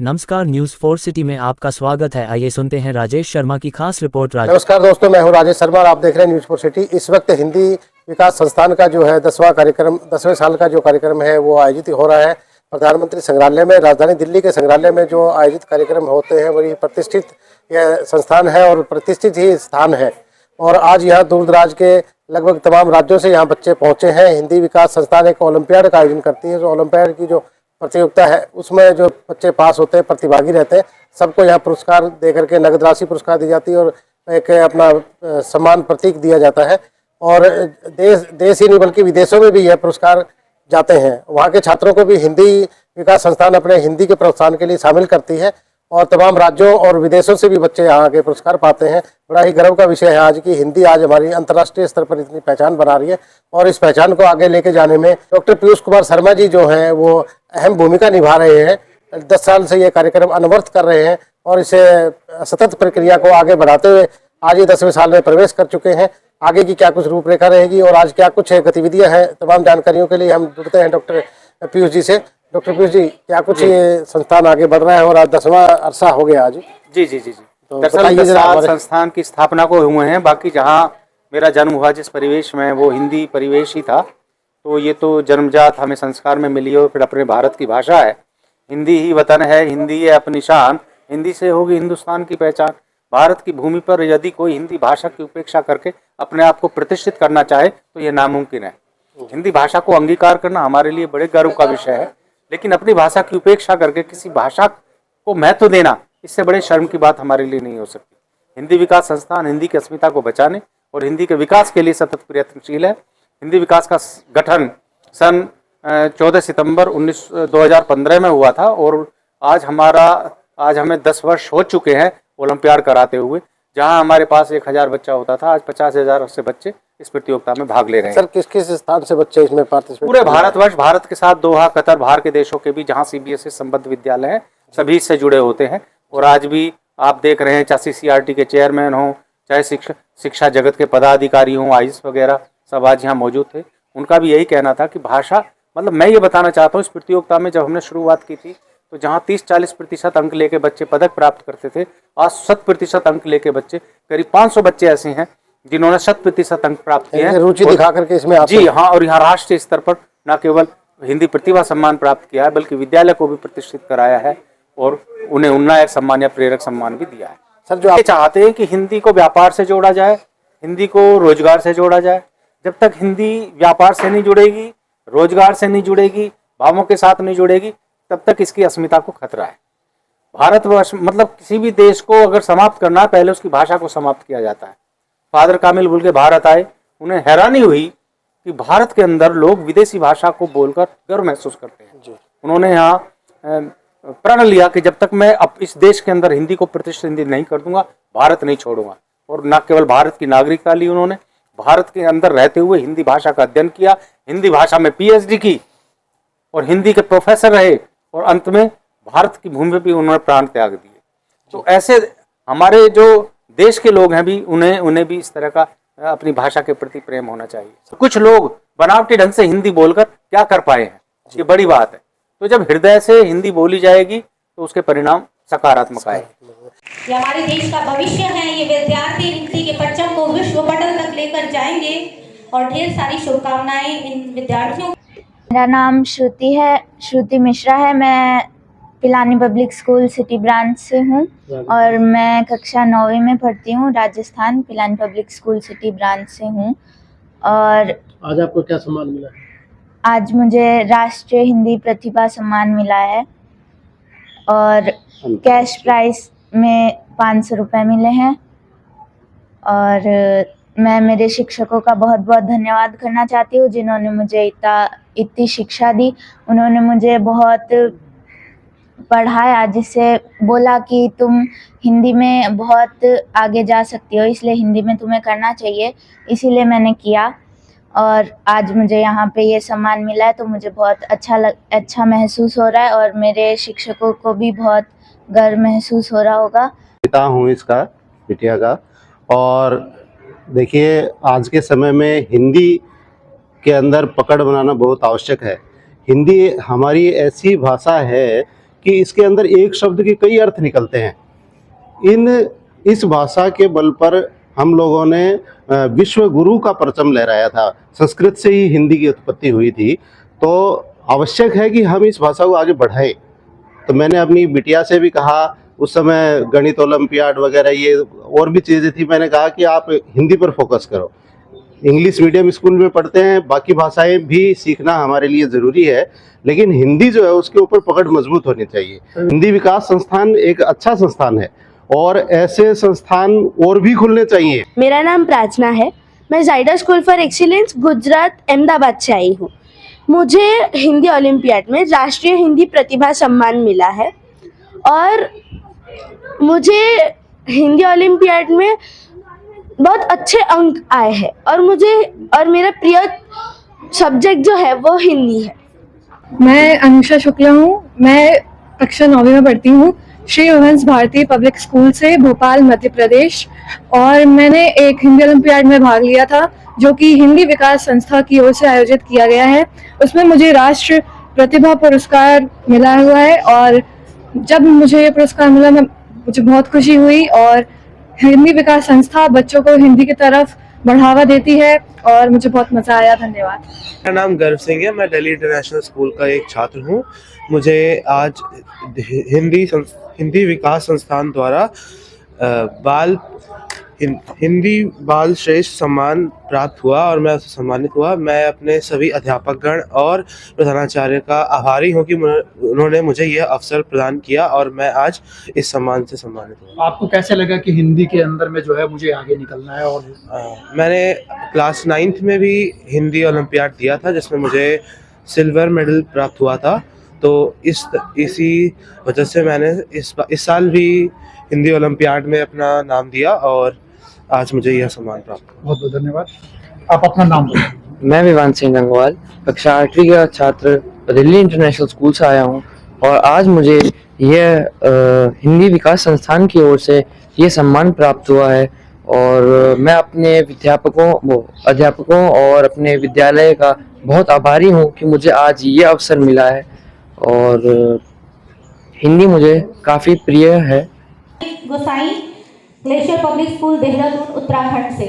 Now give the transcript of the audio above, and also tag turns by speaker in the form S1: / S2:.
S1: नमस्कार, news 4 city में आपका स्वागत है। आइए सुनते हैं राजेश शर्मा की खास रिपोर्ट।
S2: नमस्कार दोस्तों, मैं हूं राजेश शर्मा और आप देख रहे हैं न्यूज़ 4 सिटी। इस वक्त हिंदी विकास संस्थान का जो है 10वें साल का जो कार्यक्रम है वो आयोजित हो रहा है प्रधानमंत्री संग्रहालय में। राजधानी दिल्ली के संग्रहालय में जो आयोजित कार्यक्रम होते हैं बड़ी प्रतिष्ठित यह संस्थान है और प्रतिष्ठित ही स्थान है। और आज यहाँ दूर दराज के लगभग तमाम राज्यों से यहाँ बच्चे पहुँचे हैं। हिंदी विकास संस्थान एक ओलंपियाड का आयोजन करती है। जो ओलंपियाड की जो प्रतियोगिता है उसमें जो बच्चे पास होते हैं, प्रतिभागी रहते हैं, सबको यहाँ पुरस्कार दे करके नगद राशि पुरस्कार दी जाती है और एक अपना सम्मान प्रतीक दिया जाता है। और देश ही नहीं बल्कि विदेशों में भी यह पुरस्कार जाते हैं। वहाँ के छात्रों को भी हिंदी विकास संस्थान अपने हिंदी के प्रोत्साहन के लिए शामिल करती है और तमाम राज्यों और विदेशों से भी बच्चे यहाँ के पुरस्कार पाते हैं। बड़ा ही गर्व का विषय है आज की हिंदी आज हमारी अंतर्राष्ट्रीय स्तर पर इतनी पहचान बना रही है और इस पहचान को आगे लेके जाने में डॉक्टर पीयूष कुमार शर्मा जी जो हैं वो अहम भूमिका निभा रहे हैं। 10 साल से ये कार्यक्रम अनवरत कर रहे हैं और इसे सतत प्रक्रिया को आगे बढ़ाते हुए आज ये 10वें साल में प्रवेश कर चुके हैं। आगे की क्या कुछ रूपरेखा रहेगी और आज क्या कुछ गतिविधियां हैं, तमाम जानकारियों के लिए हम जुड़ते हैं डॉक्टर पीयूष जी से। डॉक्टर पीयूष जी, क्या कुछ ये संस्थान आगे बढ़ रहा है और आज 10वां अरसा हो गया आज?
S3: जी।
S2: तो
S3: दरअसल 10 साल संस्थान की स्थापना को हुए हैं। बाकी जहाँ मेरा जन्म हुआ जिस परिवेश में वो हिंदी परिवेश ही था, तो ये तो जन्मजात हमें संस्कार में मिली और फिर अपने भारत की भाषा है। हिंदी ही वतन है, हिंदी है अपनी शान, हिंदी से होगी हिंदुस्तान की पहचान। भारत की भूमि पर यदि कोई हिंदी भाषा की उपेक्षा करके अपने आप को प्रतिष्ठित करना चाहे तो ये नामुमकिन है। हिंदी भाषा को अंगीकार करना हमारे लिए बड़े गर्व का विषय है, लेकिन अपनी भाषा की उपेक्षा करके किसी भाषा को महत्व देना, इससे बड़े शर्म की बात हमारे लिए नहीं हो सकती। हिंदी विकास संस्थान हिंदी की अस्मिता को बचाने और हिंदी के विकास के लिए सतत प्रयत्नशील है। हिंदी विकास का गठन सन 14 सितंबर 2015 में हुआ था और आज हमें 10 वर्ष हो चुके हैं ओलंपियाड कराते हुए। जहां हमारे पास 1000 बच्चा होता था, आज 50,000 से बच्चे इस प्रतियोगिता में भाग ले रहे हैं।
S2: सर, किस किस स्थान से बच्चे इसमें पार्टिसिपेट?
S3: पूरे भारतवर्ष, भारत के साथ दोहा, कतर, बाहर के देशों के भी जहाँ CBSE संबद्ध विद्यालय हैं सभी इससे जुड़े होते हैं। और आज भी आप देख रहे हैं, चाहे CCRT के चेयरमैन हों, चाहे शिक्षा जगत के पदाधिकारी हों, IAS वगैरह सब आज यहाँ मौजूद थे। उनका भी यही कहना था कि भाषा, मतलब मैं ये बताना चाहता हूँ, इस प्रतियोगिता में जब हमने शुरुआत की थी तो जहाँ 30-40% अंक लेके बच्चे पदक प्राप्त करते थे, आज 100% अंक लेके बच्चे, करीब 500 बच्चे ऐसे हैं जिन्होंने 100% अंक प्राप्त किए हैं।
S2: रुचि दिखा करके इसमें
S3: जी हाँ, और यहाँ राष्ट्रीय स्तर पर न केवल हिंदी प्रतिभा सम्मान प्राप्त किया है बल्कि विद्यालय को भी प्रतिष्ठित कराया है और उन्हें उन्नायक सम्मान या प्रेरक सम्मान भी दिया है।
S2: सर, जो आप
S3: चाहते हैं कि हिंदी को व्यापार से जोड़ा जाए, हिंदी को रोजगार से जोड़ा जाए। जब तक हिंदी व्यापार से नहीं जुड़ेगी, रोजगार से नहीं जुड़ेगी, भावों के साथ नहीं जुड़ेगी, तब तक इसकी अस्मिता को खतरा है। भारतवर्ष, मतलब किसी भी देश को अगर समाप्त करना है पहले उसकी भाषा को समाप्त किया जाता है। फादर कामिल बुल के भारत आए, उन्हें हैरानी हुई कि भारत के अंदर लोग विदेशी भाषा को बोलकर गर्व महसूस करते हैं। उन्होंने यहाँ प्रण लिया कि जब तक मैं अब इस देश के अंदर हिंदी को प्रतिष्ठित हिंदी नहीं कर दूंगा, भारत नहीं छोड़ूंगा। और न केवल भारत की नागरिकता ली उन्होंने, भारत के अंदर रहते हुए हिंदी भाषा का अध्ययन किया, हिंदी भाषा में PhD की और हिंदी के प्रोफेसर रहे और अंत में भारत की भूमि पर भी उन्होंने प्राण त्याग दिए। तो ऐसे हमारे जो देश के लोग हैं भी, उन्हें भी इस तरह का अपनी भाषा के प्रति प्रेम होना चाहिए। कुछ लोग बनावटी ढंग से हिंदी बोलकर क्या कर पाए हैं, ये बड़ी बात है। तो जब हृदय से हिंदी बोली जाएगी तो उसके परिणाम सकारात्मक आएंगे।
S4: ये हमारे देश का भविष्य है। ये विद्यार्थी हिंदी के परचम को विश्व पटल तक लेकर जाएंगे और ढेर सारी शुभकामनाएं इन विद्यार्थियों।
S5: मेरा नाम श्रुति मिश्रा है। मैं Pilani public school city branch से हूँ और मैं कक्षा 9वीं में पढ़ती हूँ। Rajasthan Pilani public school city branch से हूँ। और
S2: आज आपको क्या सम्मान मिला?
S5: आज मुझे राष्ट्रीय हिंदी प्रतिभा सम्मान मिला है और कैश प्राइस में 500 रुपये मिले हैं। और मैं मेरे शिक्षकों का बहुत बहुत धन्यवाद करना चाहती हूँ जिन्होंने मुझे इतनी शिक्षा दी। उन्होंने मुझे बहुत पढ़ाया, जिससे बोला कि तुम हिंदी में बहुत आगे जा सकती हो, इसलिए हिंदी में तुम्हें करना चाहिए। इसीलिए मैंने किया और आज मुझे यहाँ पे ये सम्मान मिला है तो मुझे बहुत अच्छा महसूस हो रहा है और मेरे शिक्षकों को भी बहुत गर्व महसूस हो रहा होगा।
S6: पिता हूँ इसका, बिटिया का। और देखिए, आज के समय में हिंदी के अंदर पकड़ बनाना बहुत आवश्यक है। हिंदी हमारी ऐसी भाषा है कि इसके अंदर एक शब्द के कई अर्थ निकलते हैं। इस भाषा के बल पर हम लोगों ने विश्व गुरु का परचम लहराया था। संस्कृत से ही हिंदी की उत्पत्ति हुई थी, तो आवश्यक है कि हम इस भाषा को आगे बढ़ाएं। तो मैंने अपनी बिटिया से भी कहा, उस समय गणित ओलंपियाड वगैरह ये और भी चीज़ें थी, मैंने कहा कि आप हिंदी पर फोकस करो। इंग्लिश मीडियम स्कूल में पढ़ते हैं, बाकी भाषाएं भी सीखना हमारे लिए ज़रूरी है, लेकिन हिंदी जो है उसके ऊपर पकड़ मजबूत होनी चाहिए। हिंदी विकास संस्थान एक अच्छा संस्थान है और ऐसे संस्थान और भी खुलने चाहिए।
S7: मेरा नाम प्रार्थना है। मैं Zydus school for excellence Gujarat Ahmedabad से आई हूँ। मुझे हिंदी ओलंपियाड में राष्ट्रीय हिंदी प्रतिभा सम्मान मिला है और मुझे हिंदी ओलंपियाड में बहुत अच्छे अंक आए हैं और मेरा प्रिय सब्जेक्ट जो है वो हिंदी है।
S8: मैं अनुषा शुक्ला हूँ। मैं कक्षा 9वीं में पढ़ती हूँ, श्री हंस भारतीय पब्लिक स्कूल से, भोपाल मध्य प्रदेश। और मैंने एक हिंदी ओलंपियाड में भाग लिया था जो कि हिंदी विकास संस्था की ओर से आयोजित किया गया है। उसमें मुझे राष्ट्रीय प्रतिभा पुरस्कार मिला हुआ है और जब मुझे ये पुरस्कार मिला मुझे बहुत खुशी हुई। और हिंदी विकास संस्था बच्चों को हिंदी की तरफ बढ़ावा देती है और मुझे बहुत मज़ा आया। धन्यवाद।
S9: मेरा नाम गर्व सिंह है। मैं दिल्ली इंटरनेशनल स्कूल का एक छात्र हूँ। मुझे आज हिंदी विकास संस्थान द्वारा हिंदी बाल श्रेष्ठ सम्मान प्राप्त हुआ और मैं उससे सम्मानित हुआ। मैं अपने सभी अध्यापकगण और प्रधानाचार्य का आभारी हूँ कि उन्होंने मुझे यह अवसर प्रदान किया और मैं आज इस सम्मान से सम्मानित हुआ।
S10: आपको कैसे लगा कि हिंदी के अंदर में जो है मुझे आगे निकलना है? और
S9: मैंने क्लास 9th में भी हिंदी ओलंपियाड दिया था जिसमें मुझे सिल्वर मेडल प्राप्त हुआ था। तो इसी वजह से मैंने इस साल भी हिंदी ओलंपियाड में अपना नाम दिया और आज मुझे यह सम्मान प्राप्त हुआ।
S10: बहुत बहुत धन्यवाद। आप अपना नाम बताएं।
S11: मैं विवान सिंह गंगवाल कक्षा 8वीं का छात्र दिल्ली इंटरनेशनल स्कूल से आया हूँ और आज मुझे यह हिंदी विकास संस्थान की ओर से ये सम्मान प्राप्त हुआ है और मैं अपने अध्यापकों और अपने विद्यालय का बहुत आभारी हूँ कि मुझे आज ये अवसर मिला है और हिंदी मुझे काफ़ी प्रिय है।
S4: Gosai glacier public school Dehradun Uttarakhand से।